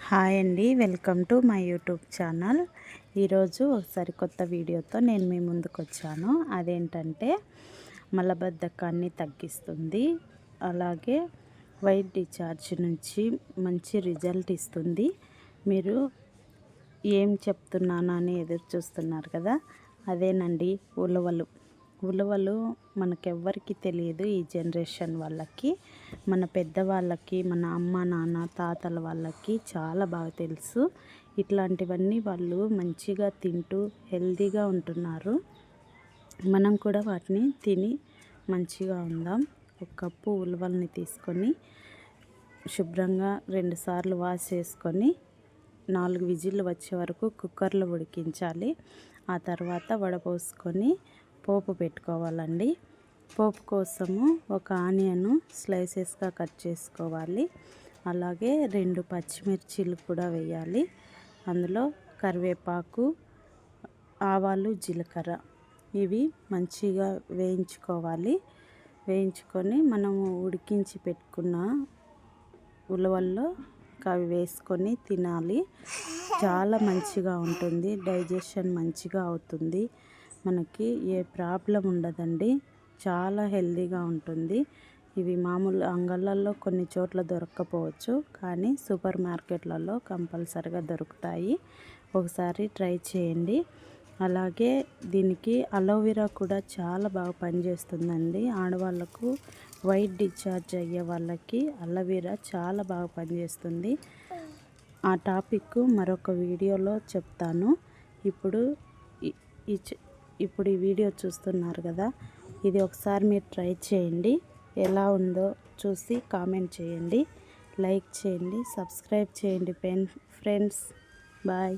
Hi అండి, welcome to my YouTube channel. ఈరోజు ఒకసారి కొత్త వీడియోతో నేను మీ ముందుకు వచ్చాను. అదేంటంటే మలబద్ధకాన్ని తగ్గిస్తుంది, అలాగే వైట్ డిశ్చార్జ్ నుంచి మంచి రిజల్ట్ ఇస్తుంది. మీరు ఏం చెప్తున్నానని ఎదురు చూస్తున్నారు కదా, అదేనండి ఉలవలు మనకెవ్వరికి తెలియదు. ఈ జనరేషన్ వాళ్ళకి, మన పెద్దవాళ్ళకి, మన అమ్మ నాన్న తాతల వాళ్ళకి చాలా బాగా తెలుసు. ఇట్లాంటివన్నీ వాళ్ళు మంచిగా తింటూ హెల్తీగా ఉంటున్నారు. మనం కూడా వాటిని తిని మంచిగా ఉందాం. ఒక కప్పు ఉలవల్ని తీసుకొని శుభ్రంగా 2 సార్లు వాష్ చేసుకొని 4 విజిల్లు వచ్చే వరకు కుక్కర్లో ఉడికించాలి. ఆ తర్వాత వడపోసుకొని పోపు పెట్టుకోవాలండి. పోపు కోసము ఒక ఆనియన్ స్లైసెస్గా కట్ చేసుకోవాలి. అలాగే 2 పచ్చిమిర్చీలు కూడా వేయాలి. అందులో కరివేపాకు, ఆవాలు, జీలకర్ర ఇవి మంచిగా వేయించుకోవాలి. వేయించుకొని మనము ఉడికించి పెట్టుకున్న ఉలవల్లో అవి వేసుకొని తినాలి. చాలా మంచిగా ఉంటుంది, డైజెషన్ మంచిగా అవుతుంది. మనకి ఏ ప్రాబ్లం ఉండదండి, చాలా హెల్తీగా ఉంటుంది. ఇవి మామూలు అంగళ్ళల్లో కొన్ని చోట్ల దొరక్కపోవచ్చు, కానీ సూపర్ మార్కెట్లలో కంపల్సరిగా దొరుకుతాయి. ఒకసారి ట్రై చేయండి. అలాగే దీనికి అలోవెరా కూడా చాలా బాగా పనిచేస్తుందండి. ఆడవాళ్ళకు వైట్ డిశ్చార్జ్ అయ్యే వాళ్ళకి అలోవెరా చాలా బాగా పనిచేస్తుంది. ఆ టాపిక్ మరొక వీడియోలో చెప్తాను. ఇప్పుడు ఈ వీడియో చూస్తున్నారు కదా, ఇది ఒకసారి మీరు ట్రై చేయండి. ఎలా ఉందో చూసి కామెంట్ చేయండి, లైక్ చేయండి, సబ్స్క్రైబ్ చేయండి ఫ్రెండ్స్. బాయ్.